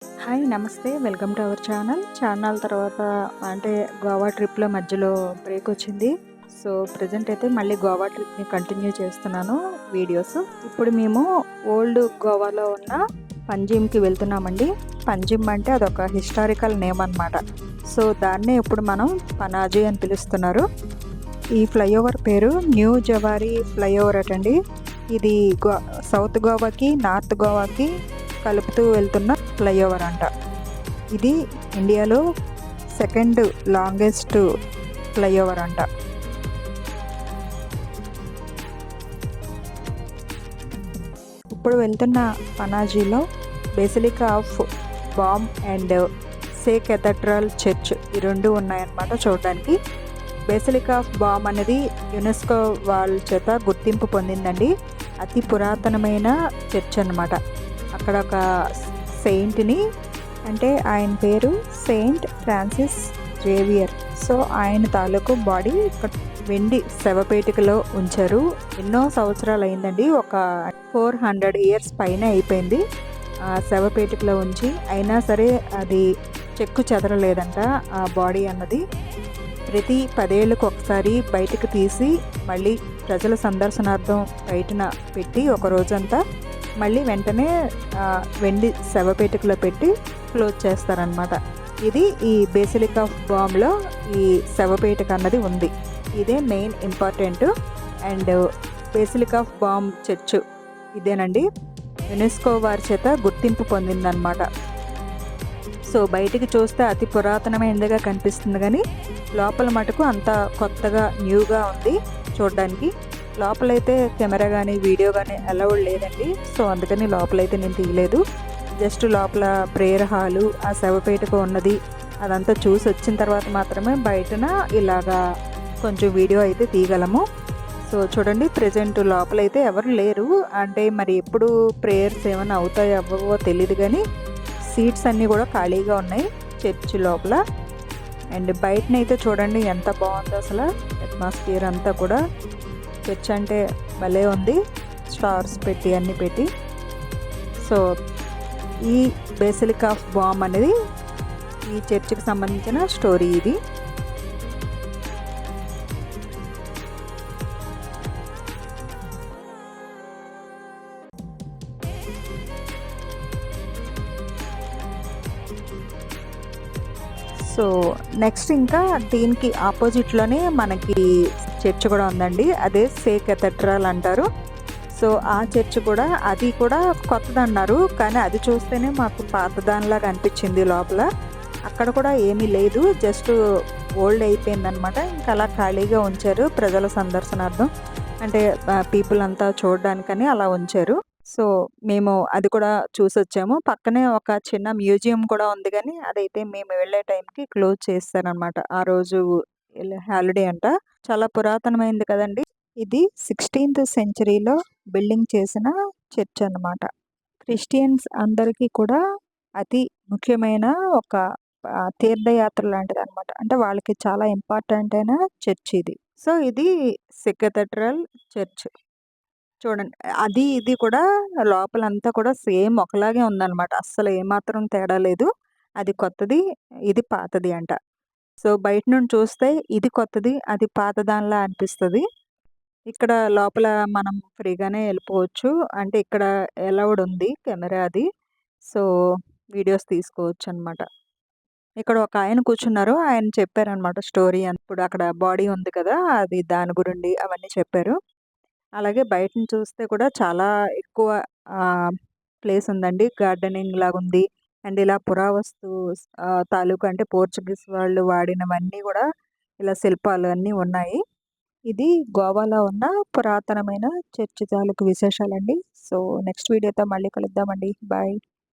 Hi నమస్తే. Welcome to our channel. చాన్నాళ్ళ తర్వాత అంటే గోవా ట్రిప్‌లో మధ్యలో బ్రేక్ వచ్చింది. సో, ప్రెజెంట్ అయితే మళ్ళీ గోవా ట్రిప్‌ని కంటిన్యూ చేస్తున్నాను వీడియోస్. ఇప్పుడు మేము ఓల్డ్ గోవాలో ఉన్న పంజిమ్‌కి వెళ్తున్నామండి. పంజిమ్ అంటే అదొక హిస్టారికల్ నేమ్ అనమాట. సో, దాన్నే ఇప్పుడు మనం పనాజీ అని పిలుస్తున్నారు. ఈ ఫ్లైఓవర్ పేరు న్యూ జవారీ ఫ్లైఓవర్ అటండి. ఇది సౌత్ గోవాకి, నార్త్ గోవాకి కలుపుతూ వెళ్తున్న ఫ్లైఓవర్ అంట. ఇది ఇండియాలో సెకండ్ లాంగెస్ట్ ఫ్లైఓవర్ అంట. ఇప్పుడు వెళ్తున్న పనాజీలో basilica of Bom and Se cathedral church ఈ రెండు ఉన్నాయన్నమాట చూడడానికి. బేసిలికా ఆఫ్ బామ్ అనేది యునెస్కో వాళ్ళ చేత గుర్తింపు పొందిందండి. అతి పురాతనమైన చర్చ్ అన్నమాట. అక్కడ ఒక సెయింట్ని అంటే ఆయన పేరు సెయింట్ ఫ్రాన్సిస్ జేవియర్. సో ఆయన తాలూకు బాడీ ఇక్కడ వెండి శవపేటికలో ఉంచారు. ఎన్నో సంవత్సరాలు అయిందండి, ఒక 400 ఇయర్స్ పైన అయిపోయింది ఆ శవపేటికలో ఉంచి. అయినా సరే అది చెక్కు చెదరలేదంట ఆ బాడీ అన్నది. ప్రతి 10 ఏళ్ళకు ఒకసారి బయటకు తీసి మళ్ళీ ప్రజల సందర్శనార్థం బయటన పెట్టి ఒక రోజంతా మళ్ళీ వెంటనే వెండి శవపేటికలో పెట్టి క్లోజ్ చేస్తారనమాట. ఇది ఈ బేసిలికా ఆఫ్ బామ్లో ఈ శవపేటిక అన్నది ఉంది. ఇదే main important. And basilica of Bom church ఇదేనండి యునెస్కో వారి చేత గుర్తింపు పొందిందనమాట. సో బయటికి చూస్తే అతి పురాతనమైనదిగా కనిపిస్తుంది, కానీ లోపల మటుకు అంత కొత్తగా న్యూగా ఉంది చూడడానికి. లోపలైతే కెమెరా కానీ వీడియో కానీ అలౌడ్ లేదండి. సో అందుకని లోపలైతే నేను తీయలేదు. జస్ట్ లోపల ప్రేయర్ హాలు, ఆ శవపేటకు ఉన్నది అదంతా చూసి వచ్చిన తర్వాత మాత్రమే బయటన ఇలాగా కొంచెం వీడియో అయితే తీయగలము. సో చూడండి, ప్రజెంట్ లోపలైతే ఎవరు లేరు. అంటే మరి ఎప్పుడు ప్రేయర్స్ ఏమైనా అవుతాయో అవ్వవో తెలియదు, కానీ సీట్స్ అన్నీ కూడా ఖాళీగా ఉన్నాయి చర్చ్ లోపల. అండ్ బయటనైతే చూడండి ఎంత బాగుందో అసలు అట్మాస్ఫియర్ అంతా కూడా. చర్చ్ అంటే భలే ఉంది, స్టార్స్ పెట్టి అన్నీ పెట్టి. సో ఈ బేసిలికా ఆఫ్ బామ్ అనేది ఈ చర్చికి సంబంధించిన స్టోరీ ఇది. సో నెక్స్ట్ ఇంకా దీనికి ఆపోజిట్లోనే మనకి చర్చ్ కూడా ఉందండి. అదే సే కెథడ్రల్ అంటారు. సో ఆ చర్చ్ కూడా అది కూడా కొత్తది అన్నారు, కానీ అది చూస్తేనే మాకు పాతదానిలాగా అనిపించింది. లోపల అక్కడ కూడా ఏమీ లేదు, జస్ట్ ఓల్డ్ అయిపోయిందనమాట. ఇంకా అలా ఖాళీగా ఉంచారు ప్రజల సందర్శనార్థం, అంటే పీపుల్ అంతా చూడడానికని అలా ఉంచారు. సో మేము అది కూడా చూసొచ్చాము. పక్కనే ఒక చిన్న మ్యూజియం కూడా ఉంది, కానీ అదైతే మేము వెళ్ళే టైంకి క్లోజ్ చేస్తారనమాట. ఆ రోజు హాలిడే అంట. చాలా పురాతనమైంది కదండి. ఇది 16th సెంచరీలో బిల్డింగ్ చేసిన చర్చ్ అన్నమాట. క్రిస్టియన్స్ అందరికీ కూడా అతి ముఖ్యమైన ఒక తీర్థయాత్ర లాంటిది అనమాట. అంటే వాళ్ళకి చాలా ఇంపార్టెంట్ అయిన చర్చ్ ఇది. సో ఇది కెథడ్రల్ చర్చ్ చూడండి. అది ఇది కూడా లోపలంతా కూడా సేమ్ ఒకలాగే ఉందన్నమాట. అస్సలు ఏమాత్రం తేడా లేదు. అది కొత్తది, ఇది పాతది అంట. సో బయట నుండి చూస్తే ఇది కొత్తది, అది పాతదానిలా అనిపిస్తది. ఇక్కడ లోపల మనం ఫ్రీగానే వెళ్ళిపోవచ్చు. అంటే ఇక్కడ అలౌడ్ ఉంది కెమెరా అది. సో వీడియోస్ తీసుకోవచ్చనమాట. ఇక్కడ ఒక ఆయన కూర్చున్నారు. ఆయన చెప్పారనమాట స్టోరీ. ఇప్పుడు అక్కడ బాడీ ఉంది కదా, అది దాని గురించి అవన్నీ చెప్పారు. అలాగే బయటని చూస్తే కూడా చాలా ఎక్కువ ప్లేస్ ఉందండి. గార్డెనింగ్ లాగుంది. అండ్ ఇలా పురావస్తు తాలూకు అంటే పోర్చుగీస్ వాళ్ళు వాడినవన్నీ కూడా ఇలా శిల్పాలు అన్నీ ఉన్నాయి. ఇది గోవాలో ఉన్న పురాతనమైన చర్చి తాలూకు విశేషాలండి. సో నెక్స్ట్ వీడియోతో మళ్ళీ కలుద్దామండి. బాయ్.